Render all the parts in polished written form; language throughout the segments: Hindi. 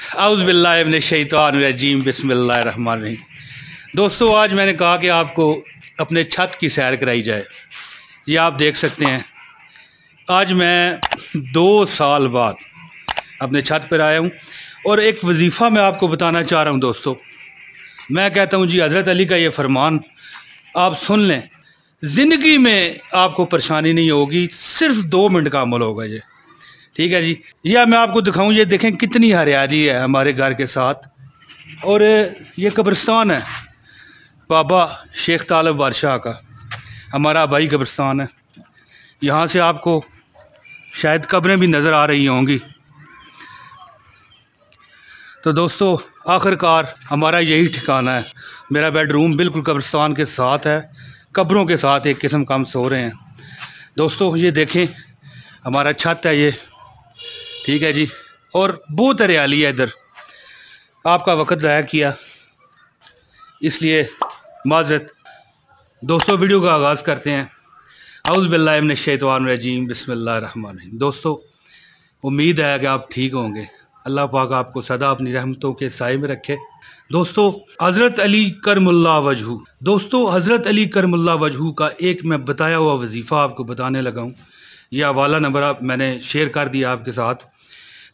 औज़ु बिल्लाहि मिनश शैतानिर रजीम बिस्मिल्लाहिर्रहमानिर्रहीम। दोस्तों, आज मैंने कहा कि आपको अपने छत की सैर कराई जाए। ये आप देख सकते हैं, आज मैं 2 साल बाद अपने छत पर आया हूँ और एक वजीफ़ा मैं आपको बताना चाह रहा हूँ। दोस्तों, मैं कहता हूँ जी, हज़रत अली का ये फरमान आप सुन लें, ज़िंदगी में आपको परेशानी नहीं होगी, सिर्फ 2 मिनट का अमल होगा ये। ठीक है जी। यह मैं आपको दिखाऊं, ये देखें कितनी हरियाली है हमारे घर के साथ। और ये कब्रिस्तान है बाबा शेख तालब बादशाह का, हमारा भाई कब्रिस्तान है। यहाँ से आपको शायद कब्रें भी नज़र आ रही होंगी। तो दोस्तों, आखिरकार हमारा यही ठिकाना है। मेरा बेडरूम बिल्कुल कब्रिस्तान के साथ है, कब्रों के साथ एक किस्म का हम सो रहे हैं। दोस्तों, ये देखें हमारा छत है ये। ठीक है जी। और बहुत हरियाली है इधर। आपका वक्त ज़ाया किया, इसलिए माज़रत। दोस्तों, वीडियो का आगाज़ करते हैं। औज़ु बिल्लाहि मिनश शैतानिर रजीम बिस्मिल्लाहिर्रहमानिर्रहीम। दोस्तों, उम्मीद है कि आप ठीक होंगे। अल्लाह पाक आपको सदा अपनी रहमतों के साए में रखे। दोस्तों, हज़रत अली करमुल्लाह वजहू, दोस्तों हज़रत अली करमुल्लाह वजहू का एक मैं बताया हुआ वजीफ़ा आपको बताने लगा हूँ। यह हवाला नंबर आप मैंने शेयर कर दिया आपके साथ।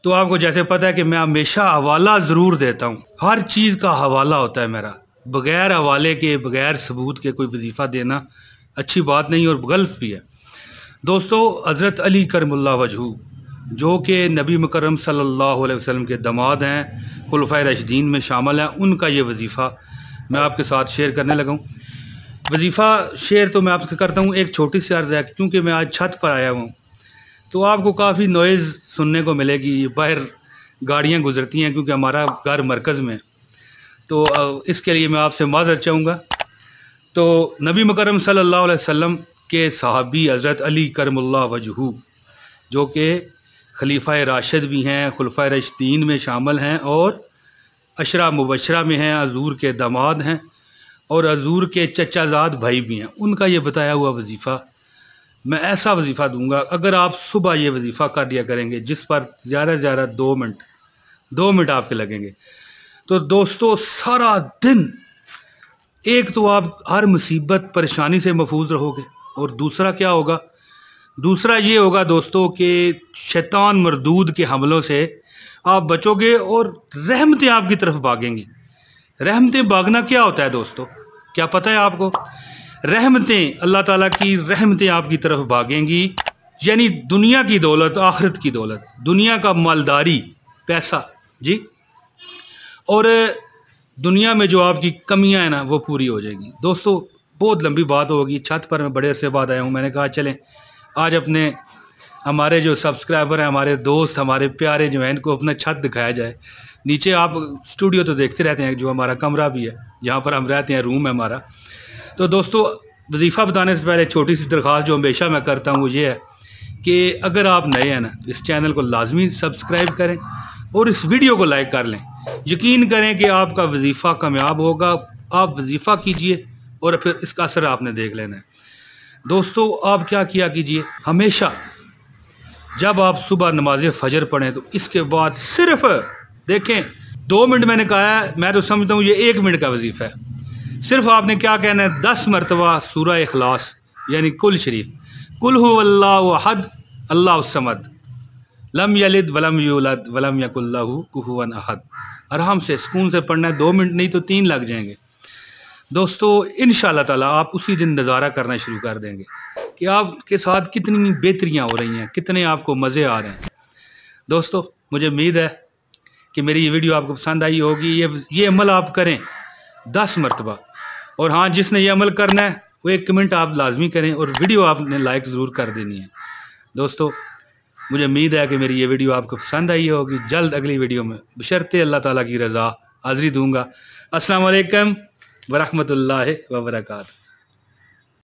तो आपको जैसे पता है कि मैं हमेशा हवाला ज़रूर देता हूँ, हर चीज़ का हवाला होता है मेरा। बग़ैर हवाले के, बग़ैर सबूत के कोई वजीफ़ा देना अच्छी बात नहीं और गलत भी है। दोस्तों, हज़रत अली करमुल्लाह वजहू जो कि नबी मुकर्रम सल्लल्लाहु अलैहि वसल्लम के दामाद हैं, खुलफ़ाए राशिदीन में शामिल हैं, उनका ये वजीफ़ा मैं आपके साथ शेयर करने लगा हूँ। वजीफ़ा शेयर तो मैं आपसे करता हूँ। एक छोटी सी अर्ज़ है, क्योंकि मैं आज छत पर आया हूँ तो आपको काफ़ी नॉइज़ सुनने को मिलेगी। बाहर गाड़ियाँ गुज़रती हैं क्योंकि हमारा घर मरकज़ में। तो इसके लिए मैं आपसे माज़रत चाहूँगा। तो नबी मुकर्रम सल्लल्लाहु अलैहि वसल्लम के सहाबी हज़रत अली करमुल्लाह वजहू जो कि खलीफा राशिद भी हैं, खुलफाए राशिदीन में शामिल हैं और अशरा मुबशरा में हैं, हज़ूर के दामाद हैं और हज़ूर के चचाज़ाद भाई भी हैं। उनका ये बताया हुआ वजीफ़ा मैं ऐसा वजीफ़ा दूंगा, अगर आप सुबह ये वजीफ़ा कर लिया करेंगे, जिस पर ज़्यादा से ज़्यादा 2 मिनट आपके लगेंगे, तो दोस्तों सारा दिन एक तो आप हर मुसीबत परेशानी से महफूज रहोगे और दूसरा क्या होगा, दूसरा ये होगा दोस्तों कि शैतान मरदूद के हमलों से आप बचोगे और रहमतें आपकी तरफ भागेंगी। रहमतें भागना क्या होता है दोस्तों, क्या पता है आपको? रहमतें, अल्लाह ताला की रहमतें आपकी तरफ भागेंगी, यानी दुनिया की दौलत, आखिरत की दौलत, दुनिया का मालदारी, पैसा जी, और दुनिया में जो आपकी कमियां हैं ना, वो पूरी हो जाएगी। दोस्तों, बहुत लंबी बात होगी। छत पर मैं बड़े अरसे बाद आया हूँ। मैंने कहा चलें आज अपने हमारे जो सब्सक्राइबर हैं, हमारे दोस्त, हमारे प्यारे जो हैं, इनको अपना छत दिखाया जाए। नीचे आप स्टूडियो तो देखते रहते हैं, जो हमारा कमरा भी है, जहाँ पर हम रहते हैं, रूम है हमारा। तो दोस्तों, वजीफ़ा बताने से पहले छोटी सी दरख्वास्त जो हमेशा मैं करता हूँ वो ये है कि अगर आप नए हैं ना, इस चैनल को लाजमी सब्सक्राइब करें और इस वीडियो को लाइक कर लें। यकीन करें कि आपका वजीफ़ा कामयाब होगा। आप वजीफ़ा कीजिए और फिर इसका असर आपने देख लेना है। दोस्तों, आप क्या किया कीजिए, हमेशा जब आप सुबह नमाज फजर पढ़ें तो इसके बाद सिर्फ देखें 2 मिनट मैंने कहा है, मैं तो समझता हूँ ये 1 मिनट का वजीफ़ा है। सिर्फ आपने क्या कहना है, 10 मरतबा सूरह इखलास यानी कुल शरीफ, कुल हुवल्लाहु अहद अल्लाहुस समद लम यलिद वलम यूलद वलम यकुल लहू कुफुवन अहद। आराम से सुकून से पढ़ना है, 2 मिनट नहीं तो 3 लग जाएंगे। दोस्तों, इंशाअल्लाह ताला आप उसी दिन नज़ारा करना शुरू कर देंगे कि आपके साथ कितनी बेहतरियाँ हो रही हैं, कितने आपको मज़े आ रहे हैं। दोस्तों, मुझे उम्मीद है कि मेरी ये वीडियो आपको पसंद आई होगी। ये अमल आप करें 10 मरतबा। और हाँ, जिसने ये अमल करना है वो एक कमेंट आप लाजमी करें और वीडियो आपने लाइक ज़रूर कर देनी है। दोस्तों, मुझे उम्मीद है कि मेरी ये वीडियो आपको पसंद आई होगी। जल्द अगली वीडियो में बशर्ते अल्लाह ताला की रज़ा हाज़िरी दूंगा। अस्सलाम वालेकुम व रहमतुल्लाहि व बरकातहू।